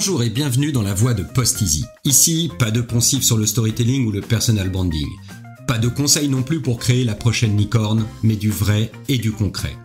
Bonjour et bienvenue dans la voie de PostEasy. Ici, pas de poncif sur le storytelling ou le personal branding. Pas de conseils non plus pour créer la prochaine licorne, mais du vrai et du concret.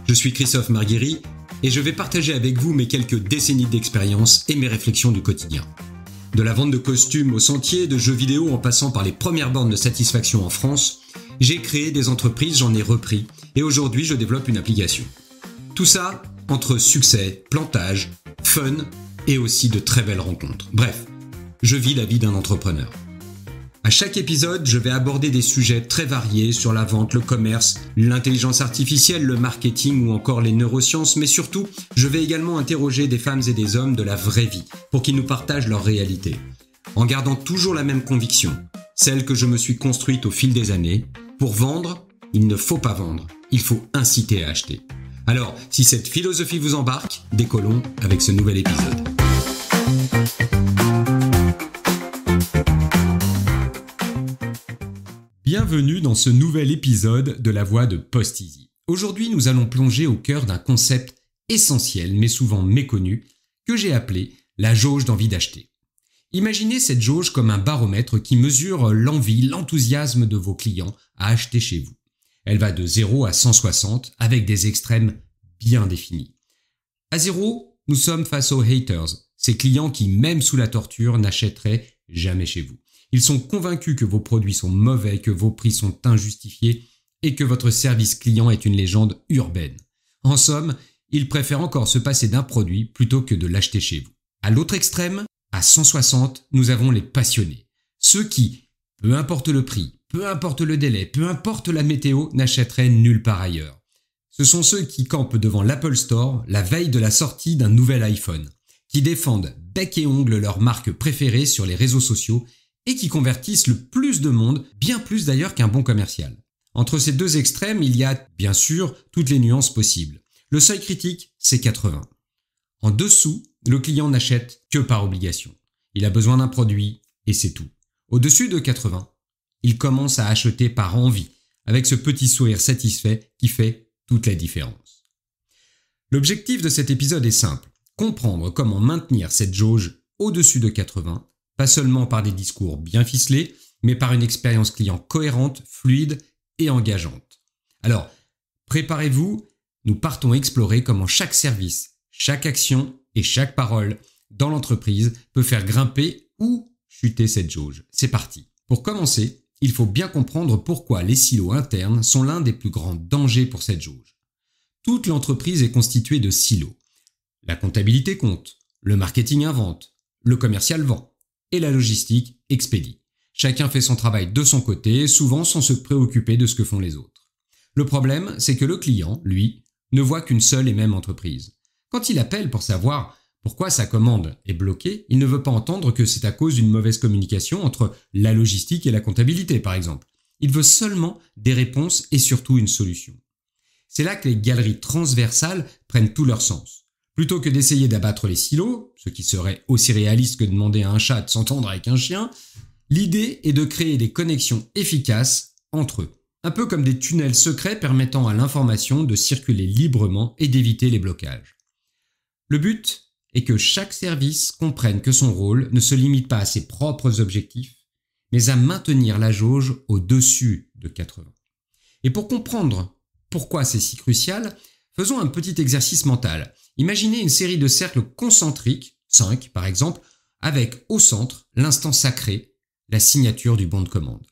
Je suis Christophe Marguéry et je vais partager avec vous mes quelques décennies d'expérience et mes réflexions du quotidien. De la vente de costumes au sentier, de jeux vidéo en passant par les premières bornes de satisfaction en France, j'ai créé des entreprises, j'en ai repris et aujourd'hui je développe une application. Tout ça entre succès, plantage, fun et aussi de très belles rencontres. Bref, je vis la vie d'un entrepreneur. À chaque épisode, je vais aborder des sujets très variés sur la vente, le commerce, l'intelligence artificielle, le marketing ou encore les neurosciences, mais surtout, je vais également interroger des femmes et des hommes de la vraie vie pour qu'ils nous partagent leur réalité, en gardant toujours la même conviction, celle que je me suis construite au fil des années. Pour vendre, il ne faut pas vendre, il faut inciter à acheter. Alors, si cette philosophie vous embarque, décollons avec ce nouvel épisode. Bienvenue dans ce nouvel épisode de la voie de PostEasy. Aujourd'hui, nous allons plonger au cœur d'un concept essentiel, mais souvent méconnu, que j'ai appelé la jauge d'envie d'acheter. Imaginez cette jauge comme un baromètre qui mesure l'envie, l'enthousiasme de vos clients à acheter chez vous. Elle va de 0 à 160 avec des extrêmes bien définis. À 0, nous sommes face aux haters, ces clients qui, même sous la torture, n'achèteraient jamais chez vous. Ils sont convaincus que vos produits sont mauvais, que vos prix sont injustifiés et que votre service client est une légende urbaine. En somme, ils préfèrent encore se passer d'un produit plutôt que de l'acheter chez vous. À l'autre extrême, à 160, nous avons les passionnés. Ceux qui, peu importe le prix, peu importe le délai, peu importe la météo, n'achèteraient nulle part ailleurs. Ce sont ceux qui campent devant l'Apple Store la veille de la sortie d'un nouvel iPhone, qui défendent bec et ongle leur marque préférée sur les réseaux sociaux et qui convertissent le plus de monde, bien plus d'ailleurs qu'un bon commercial. Entre ces deux extrêmes, il y a bien sûr toutes les nuances possibles. Le seuil critique, c'est 80. En dessous, le client n'achète que par obligation. Il a besoin d'un produit et c'est tout. Au-dessus de 80, il commence à acheter par envie, avec ce petit sourire satisfait qui fait toute la différence. L'objectif de cet épisode est simple, comprendre comment maintenir cette jauge au-dessus de 80, pas seulement par des discours bien ficelés, mais par une expérience client cohérente, fluide et engageante. Alors, préparez-vous, nous partons explorer comment chaque service, chaque action et chaque parole dans l'entreprise peut faire grimper ou chuter cette jauge. C'est parti. Pour commencer, il faut bien comprendre pourquoi les silos internes sont l'un des plus grands dangers pour cette jauge. Toute l'entreprise est constituée de silos. La comptabilité compte, le marketing invente, le commercial vend et la logistique expédie. Chacun fait son travail de son côté, souvent sans se préoccuper de ce que font les autres. Le problème, c'est que le client, lui, ne voit qu'une seule et même entreprise. Quand il appelle pour savoir pourquoi sa commande est bloquée, il ne veut pas entendre que c'est à cause d'une mauvaise communication entre la logistique et la comptabilité, par exemple. Il veut seulement des réponses et surtout une solution. C'est là que les galeries transversales prennent tout leur sens. Plutôt que d'essayer d'abattre les silos, ce qui serait aussi réaliste que de demander à un chat de s'entendre avec un chien, l'idée est de créer des connexions efficaces entre eux. Un peu comme des tunnels secrets permettant à l'information de circuler librement et d'éviter les blocages. Le but est que chaque service comprenne que son rôle ne se limite pas à ses propres objectifs, mais à maintenir la jauge au-dessus de 80. Et pour comprendre pourquoi c'est si crucial, faisons un petit exercice mental. Imaginez une série de cercles concentriques, 5 par exemple, avec au centre l'instant sacré, la signature du bon de commande.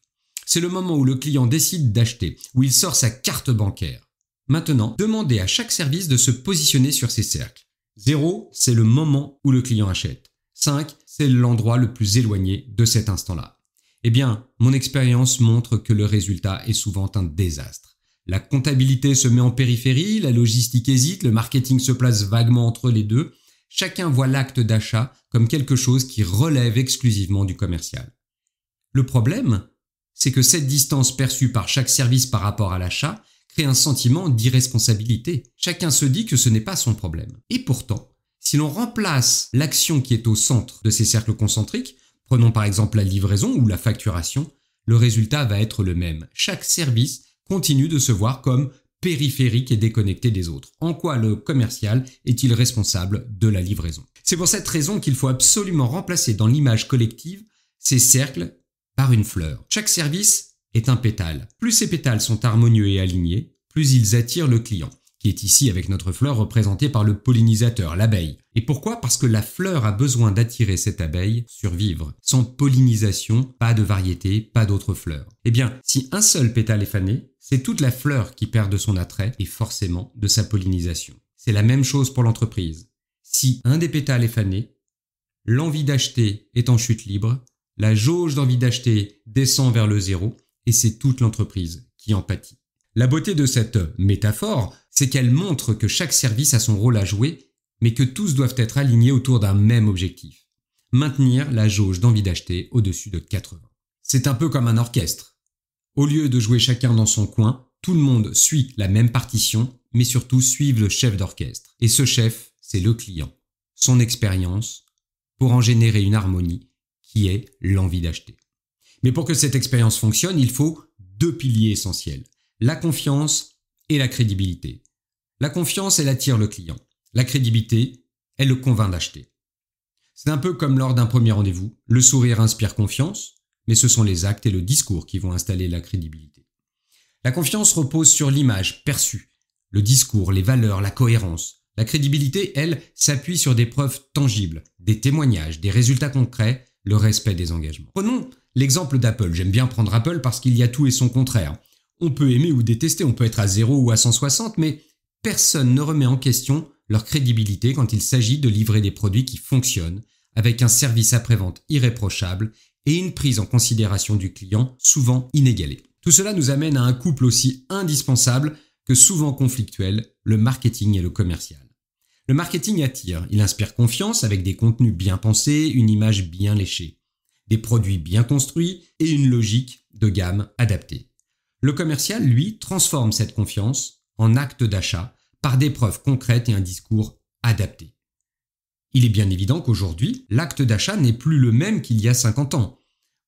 C'est le moment où le client décide d'acheter, où il sort sa carte bancaire. Maintenant, demandez à chaque service de se positionner sur ces cercles. 0, c'est le moment où le client achète. 5, c'est l'endroit le plus éloigné de cet instant-là. Eh bien, mon expérience montre que le résultat est souvent un désastre. La comptabilité se met en périphérie, la logistique hésite, le marketing se place vaguement entre les deux. Chacun voit l'acte d'achat comme quelque chose qui relève exclusivement du commercial. Le problème, c'est que cette distance perçue par chaque service par rapport à l'achat crée un sentiment d'irresponsabilité. Chacun se dit que ce n'est pas son problème. Et pourtant, si l'on remplace l'action qui est au centre de ces cercles concentriques, prenons par exemple la livraison ou la facturation, le résultat va être le même. Chaque service continue de se voir comme périphérique et déconnecté des autres. En quoi le commercial est-il responsable de la livraison ? C'est pour cette raison qu'il faut absolument remplacer dans l'image collective ces cercles par une fleur. Chaque service est un pétale. Plus ces pétales sont harmonieux et alignés, plus ils attirent le client, qui est ici avec notre fleur représentée par le pollinisateur, l'abeille. Et pourquoi ? Parce que la fleur a besoin d'attirer cette abeille pour survivre. Sans pollinisation, pas de variété, pas d'autres fleurs. Eh bien, si un seul pétale est fané, c'est toute la fleur qui perd de son attrait et forcément de sa pollinisation. C'est la même chose pour l'entreprise. Si un des pétales est fané, l'envie d'acheter est en chute libre, la jauge d'envie d'acheter descend vers le zéro et c'est toute l'entreprise qui en pâtit. La beauté de cette métaphore, c'est qu'elle montre que chaque service a son rôle à jouer, mais que tous doivent être alignés autour d'un même objectif. Maintenir la jauge d'envie d'acheter au-dessus de 80. C'est un peu comme un orchestre. Au lieu de jouer chacun dans son coin, tout le monde suit la même partition, mais surtout suivent le chef d'orchestre. Et ce chef, c'est le client, son expérience, pour en générer une harmonie qui est l'envie d'acheter. Mais pour que cette expérience fonctionne, il faut 2 piliers essentiels. La confiance et la crédibilité. La confiance, elle attire le client. La crédibilité, elle le convainc d'acheter. C'est un peu comme lors d'un premier rendez-vous. Le sourire inspire confiance, mais ce sont les actes et le discours qui vont installer la crédibilité. La confiance repose sur l'image perçue, le discours, les valeurs, la cohérence. La crédibilité, elle, s'appuie sur des preuves tangibles, des témoignages, des résultats concrets, le respect des engagements. Prenons l'exemple d'Apple. J'aime bien prendre Apple parce qu'il y a tout et son contraire. On peut aimer ou détester, on peut être à 0 ou à 160, mais personne ne remet en question leur crédibilité quand il s'agit de livrer des produits qui fonctionnent, avec un service après-vente irréprochable et une prise en considération du client souvent inégalée. Tout cela nous amène à un couple aussi indispensable que souvent conflictuel, le marketing et le commercial. Le marketing attire, il inspire confiance avec des contenus bien pensés, une image bien léchée, des produits bien construits et une logique de gamme adaptée. Le commercial, lui, transforme cette confiance en acte d'achat par des preuves concrètes et un discours adapté. Il est bien évident qu'aujourd'hui, l'acte d'achat n'est plus le même qu'il y a 50 ans.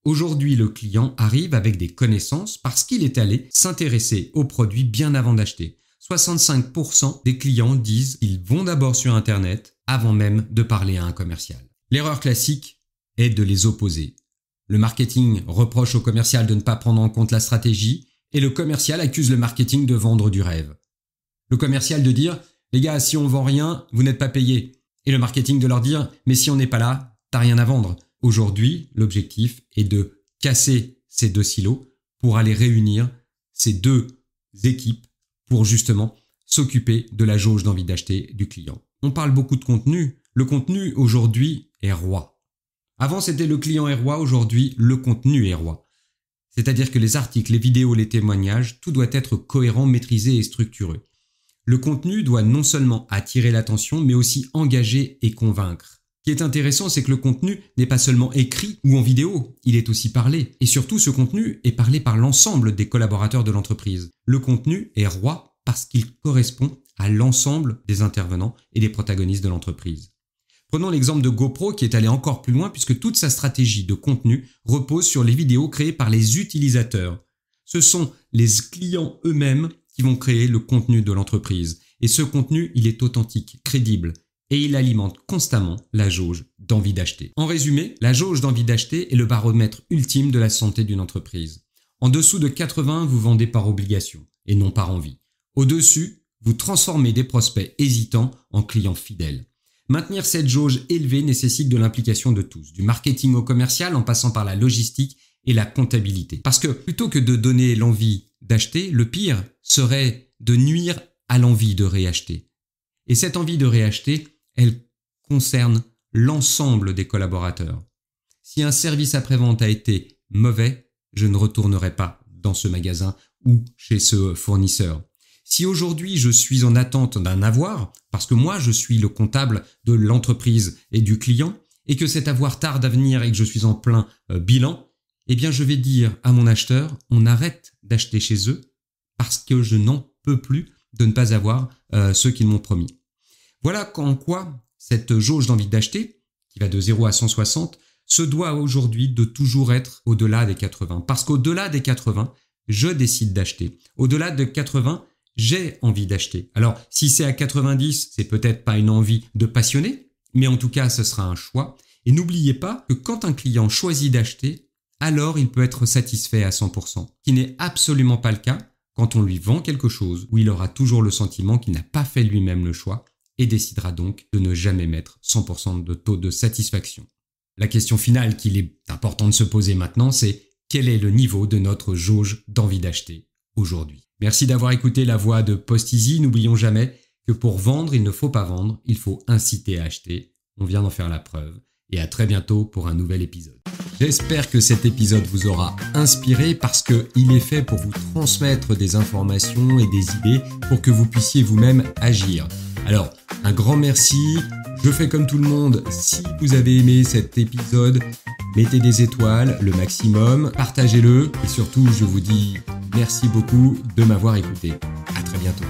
Aujourd'hui, le client arrive avec des connaissances parce qu'il est allé s'intéresser aux produits bien avant d'acheter. 65% des clients disent qu'ils vont d'abord sur Internet avant même de parler à un commercial. L'erreur classique est de les opposer. Le marketing reproche au commercial de ne pas prendre en compte la stratégie et le commercial accuse le marketing de vendre du rêve. Le commercial de dire « Les gars, si on vend rien, vous n'êtes pas payés ». Et le marketing de leur dire « Mais si on n'est pas là, t'as rien à vendre ». Aujourd'hui, l'objectif est de casser ces 2 silos pour aller réunir ces 2 équipes pour justement s'occuper de la jauge d'envie d'acheter du client. On parle beaucoup de contenu. Le contenu aujourd'hui est roi. Avant, c'était le client est roi. Aujourd'hui, le contenu est roi. C'est-à-dire que les articles, les vidéos, les témoignages, tout doit être cohérent, maîtrisé et structuré. Le contenu doit non seulement attirer l'attention, mais aussi engager et convaincre. Ce qui est intéressant, c'est que le contenu n'est pas seulement écrit ou en vidéo, il est aussi parlé. Et surtout, ce contenu est parlé par l'ensemble des collaborateurs de l'entreprise. Le contenu est roi parce qu'il correspond à l'ensemble des intervenants et des protagonistes de l'entreprise. Prenons l'exemple de GoPro qui est allé encore plus loin puisque toute sa stratégie de contenu repose sur les vidéos créées par les utilisateurs. Ce sont les clients eux-mêmes qui vont créer le contenu de l'entreprise. Et ce contenu, il est authentique, crédible. Et il alimente constamment la jauge d'envie d'acheter. En résumé, la jauge d'envie d'acheter est le baromètre ultime de la santé d'une entreprise. En dessous de 80, vous vendez par obligation et non par envie. Au-dessus, vous transformez des prospects hésitants en clients fidèles. Maintenir cette jauge élevée nécessite de l'implication de tous, du marketing au commercial en passant par la logistique et la comptabilité. Parce que plutôt que de donner l'envie d'acheter, le pire serait de nuire à l'envie de réacheter. Et cette envie de réacheter, elle concerne l'ensemble des collaborateurs. Si un service après-vente a été mauvais, je ne retournerai pas dans ce magasin ou chez ce fournisseur. Si aujourd'hui je suis en attente d'un avoir, parce que moi je suis le comptable de l'entreprise et du client, et que cet avoir tarde à venir et que je suis en plein bilan, eh bien je vais dire à mon acheteur, on arrête d'acheter chez eux parce que je n'en peux plus de ne pas avoir ce qu'ils m'ont promis. Voilà en quoi cette jauge d'envie d'acheter, qui va de 0 à 160, se doit aujourd'hui de toujours être au-delà des 80. Parce qu'au-delà des 80, je décide d'acheter. Au-delà de 80, j'ai envie d'acheter. Alors, si c'est à 90, c'est peut-être pas une envie de passionner, Mais en tout cas, ce sera un choix. Et n'oubliez pas que quand un client choisit d'acheter, alors il peut être satisfait à 100%, ce qui n'est absolument pas le cas quand on lui vend quelque chose où il aura toujours le sentiment qu'il n'a pas fait lui-même le choix et décidera donc de ne jamais mettre 100% de taux de satisfaction. La question finale qu'il est important de se poser maintenant, c'est quel est le niveau de notre jauge d'envie d'acheter aujourd'hui? Merci d'avoir écouté la voix de Posteasy. N'oublions jamais que pour vendre, il ne faut pas vendre, il faut inciter à acheter. On vient d'en faire la preuve. Et à très bientôt pour un nouvel épisode. J'espère que cet épisode vous aura inspiré parce qu'il est fait pour vous transmettre des informations et des idées pour que vous puissiez vous-même agir. Alors, un grand merci. Je fais comme tout le monde. Si vous avez aimé cet épisode, mettez des étoiles, le maximum, partagez-le et surtout, je vous dis merci beaucoup de m'avoir écouté. À très bientôt.